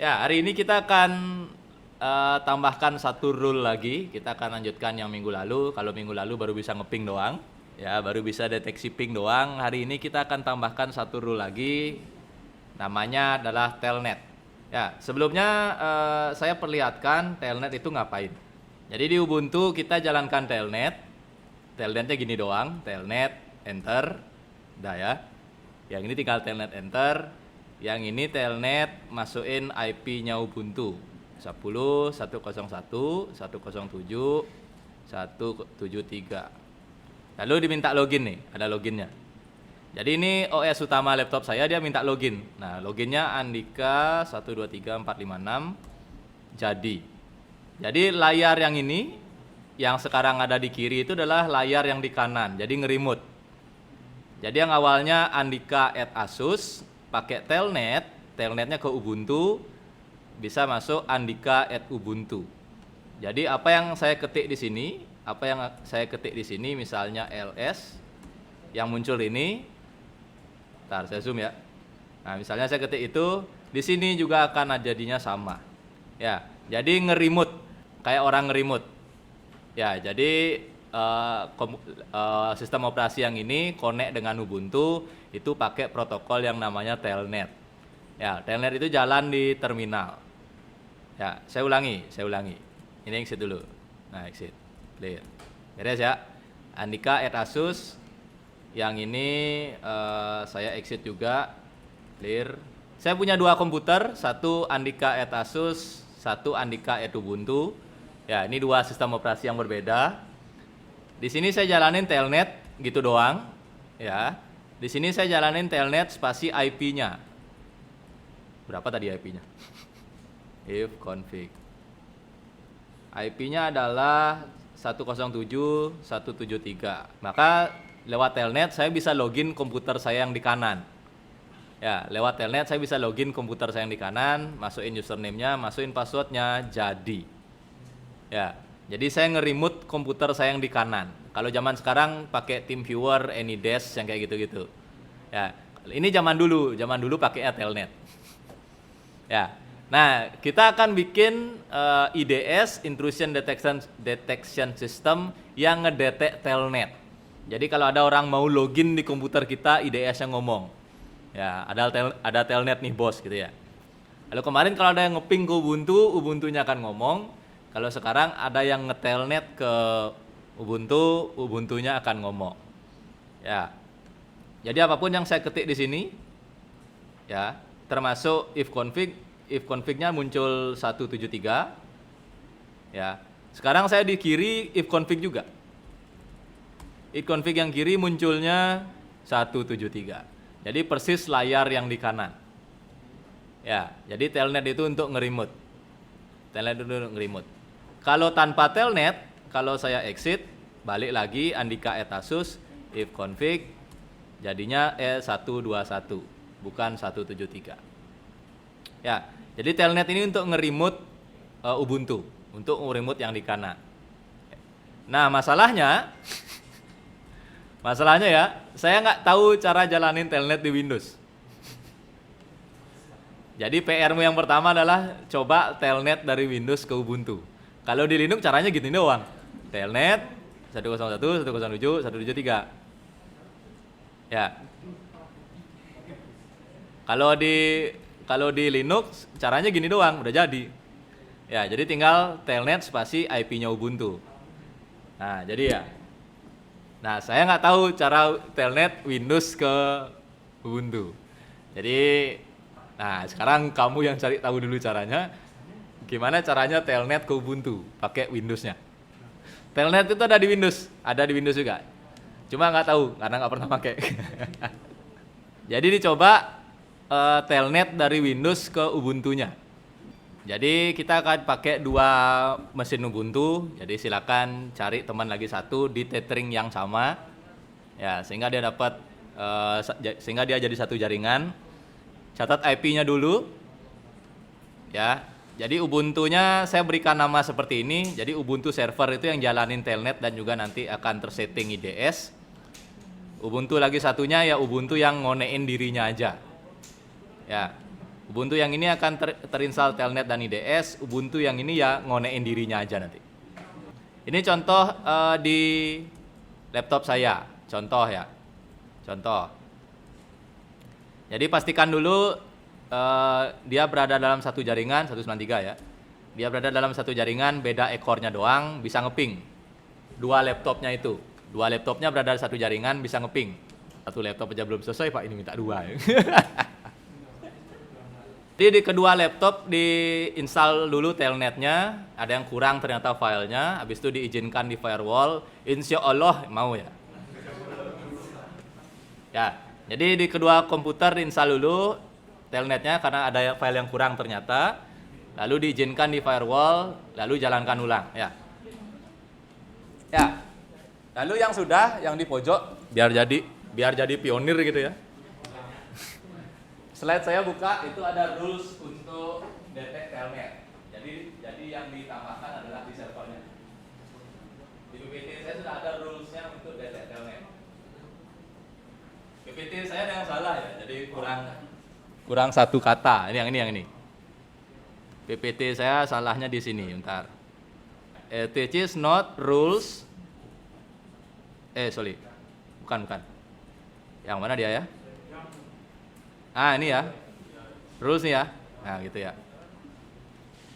Ya, hari ini kita akan tambahkan satu rule lagi. Kita akan lanjutkan yang minggu lalu. Kalau minggu lalu baru bisa ngeping doang, ya baru bisa deteksi ping doang. Hari ini kita akan tambahkan satu rule lagi. Namanya adalah telnet. Ya, sebelumnya saya perlihatkan telnet itu ngapain. Jadi di Ubuntu kita jalankan telnet. Telnetnya gini doang, telnet enter, udah ya. Yang ini tinggal telnet enter. Yang ini telnet masukin IP-nya Ubuntu 10, 101, 107, 173. Lalu diminta login nih, ada loginnya. Jadi ini OS utama laptop saya, dia minta login. Nah, loginnya Andika 123456 Jadi layar yang ini yang sekarang ada di kiri itu adalah layar yang di kanan, jadi ngeremote. Jadi yang awalnya Andika@asus pakai telnet, telnetnya ke Ubuntu, bisa masuk Andika@ubuntu. Jadi apa yang saya ketik di sini, misalnya ls, yang muncul ini, ntar saya zoom ya. Nah, misalnya saya ketik itu, di sini juga akan jadinya sama. Ya, jadi ngeremote, kayak orang ngeremote. Ya, jadi sistem operasi yang ini connect dengan Ubuntu itu pakai protokol yang namanya telnet. Ya, telnet itu jalan di terminal. Ya, saya ulangi. Ini exit dulu. Nah, exit. Clear. Beres ya. Andika@asus. Yang ini saya exit juga. Clear. Saya punya dua komputer, satu Andika@asus, satu Andika@ubuntu. Ya, ini dua sistem operasi yang berbeda. Di sini saya jalanin telnet gitu doang, ya. Di sini saya jalanin telnet spasi IP-nya. Berapa tadi IP-nya? If config. IP-nya adalah 107.173. Maka lewat telnet saya bisa login komputer saya yang di kanan. Ya, lewat telnet saya bisa login komputer saya yang di kanan, masukin username-nya, masukin password-nya, jadi. Ya, jadi saya nge-remote komputer saya yang di kanan. Kalau zaman sekarang pakai TeamViewer, AnyDesk yang kayak gitu-gitu. Ya, ini zaman dulu pakai telnet. Ya. Nah, kita akan bikin IDS, Intrusion Detection System, yang ngedetek telnet. Jadi kalau ada orang mau login di komputer kita, IDS yang ngomong. Ya, ada telnet nih bos gitu ya. Lalu kemarin kalau ada yang ngeping ke Ubuntu, Ubuntunya akan ngomong. Kalau sekarang ada yang ngetelnet ke Ubuntu, Ubuntunya akan ngomong. Ya. Jadi apapun yang saya ketik di sini, ya, termasuk if config-nya muncul 173. Ya. Sekarang saya di kiri if config juga. If config yang kiri munculnya 173. Jadi persis layar yang di kanan. Ya, jadi telnet itu untuk ngeremote. Kalau tanpa telnet, kalau saya exit, balik lagi Andika@asus, if config, jadinya 121, bukan 173. Ya, jadi telnet ini untuk ngeremote Ubuntu, untuk ngeremote yang di kanan. Nah, masalahnya ya, saya nggak tahu cara jalanin telnet di Windows. Jadi PR-mu yang pertama adalah coba telnet dari Windows ke Ubuntu. Kalau di Linux caranya gini doang. Telnet 101, 107, 173. Ya. Kalau di Linux caranya gini doang, udah jadi. Ya, jadi tinggal telnet spasi IP-nya Ubuntu. Nah, jadi ya. Nah, saya nggak tahu cara telnet Windows ke Ubuntu. Jadi, nah sekarang kamu yang cari tahu dulu caranya. Gimana caranya telnet ke Ubuntu pakai Windows-nya. Telnet itu ada di Windows juga. Cuma nggak tahu karena nggak pernah pakai. Jadi dicoba telnet dari Windows ke Ubuntu-nya. Jadi kita akan pakai dua mesin Ubuntu. Jadi silakan cari teman lagi satu di tethering yang sama. Ya, sehingga dia jadi satu jaringan. Catat IP-nya dulu. Ya. Jadi Ubuntu-nya saya berikan nama seperti ini. Jadi Ubuntu server itu yang jalanin telnet dan juga nanti akan tersetting IDS. Ubuntu lagi satunya ya Ubuntu yang ngonein dirinya aja. Ya. Ubuntu yang ini akan terinstall Telnet dan IDS. Ubuntu yang ini ya ngonein dirinya aja nanti. Ini contoh di laptop saya. Contoh ya. Contoh. Jadi pastikan dulu dia berada dalam satu jaringan 193 ya. Dia berada dalam satu jaringan, beda ekornya doang, bisa ngeping. Dua laptopnya itu. Dua laptopnya berada di satu jaringan, bisa ngeping. Satu laptop aja belum selesai, Pak, ini minta dua ya. Jadi di kedua laptop diinstal dulu telnetnya, ada yang kurang ternyata filenya, habis itu diizinkan di firewall, insya Allah mau ya. Ya, jadi di kedua komputer diinstal dulu telnetnya karena ada file yang kurang ternyata, lalu diizinkan di firewall, lalu jalankan ulang ya. Ya, lalu yang sudah, yang di pojok, biar jadi pionir gitu ya. Slide saya buka, itu ada rules untuk detect telnet. Jadi yang ditambahkan adalah di servernya. Di PPT saya sudah ada rulesnya untuk detect telnet. PPT saya ada yang salah ya, jadi kurang satu kata. Ini yang ini. PPT saya salahnya di sini, bentar. It is not rules. Bukan. Yang mana dia ya? Ini ya, rules nih ya, nah gitu ya.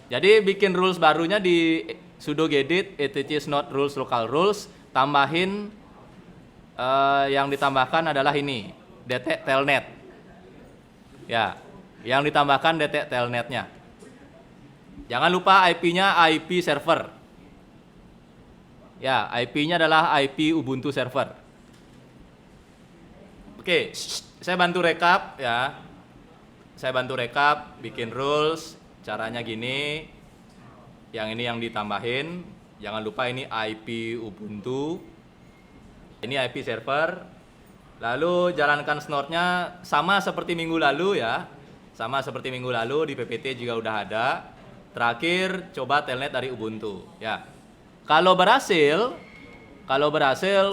Jadi bikin rules barunya di sudo gedit it is not rules local rules, tambahin yang ditambahkan adalah ini, detect telnet. Ya, yang ditambahkan detect telnetnya. Jangan lupa IP-nya IP server. Ya, IP-nya adalah IP Ubuntu server. Oke. Saya bantu rekap ya. Saya bantu rekap, bikin rules, caranya gini. Yang ini yang ditambahin. Jangan lupa ini IP Ubuntu. Ini IP server. Lalu jalankan snort-nya sama seperti minggu lalu ya. Sama seperti minggu lalu di PPT juga udah ada. Terakhir coba telnet dari Ubuntu ya. Kalau berhasil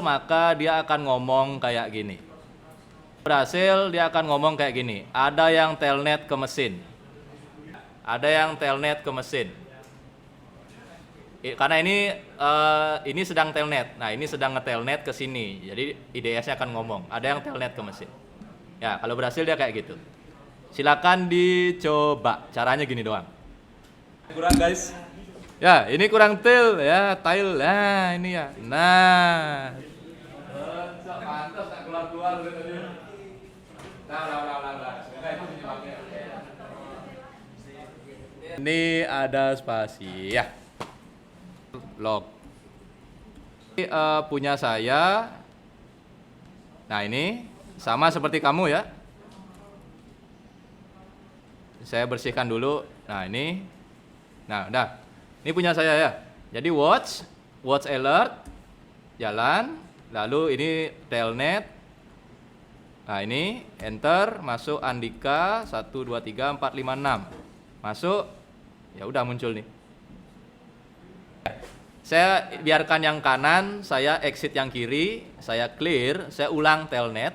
maka dia akan ngomong kayak gini. Berhasil, dia akan ngomong kayak gini. Ada yang telnet ke mesin. Ada yang telnet ke mesin. Karena ini sedang telnet. Nah, ini sedang ngetelnet ke sini. Jadi IDS-nya akan ngomong. Ada yang telnet ke mesin. Ya, kalau berhasil dia kayak gitu. Silakan dicoba. Caranya gini doang. Kurang guys. Ya, ini kurang tail ya, tail. Nah, ini ya. Nah. Pantas tak keluar tadi. Ini ada spasi ya. Log. Ini punya saya. Nah, ini sama seperti kamu ya. Saya bersihkan dulu. Nah, ini. Nah, udah. Ini punya saya ya. Jadi watch alert jalan, lalu ini telnet. Nah, ini enter, masuk Andika 1 2 3 4 5 6. Masuk. Ya udah muncul nih. Saya biarkan yang kanan, saya exit yang kiri, saya clear, saya ulang telnet.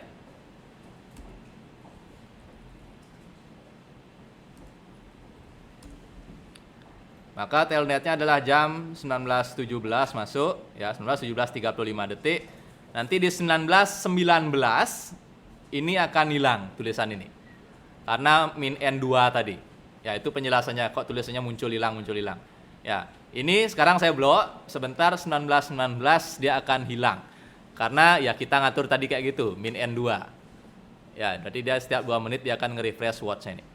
Maka telnetnya adalah jam 19.17 masuk, ya 19.17.35 detik. Nanti di 19.19 ini akan hilang tulisan ini. Karena min N2 tadi. Ya itu penjelasannya, kok tulisannya muncul hilang. Ya, ini sekarang saya blok, sebentar 19.19 dia akan hilang. Karena ya kita ngatur tadi kayak gitu, min N2. Ya, berarti dia setiap 2 menit dia akan nge-refresh watch-nya ini.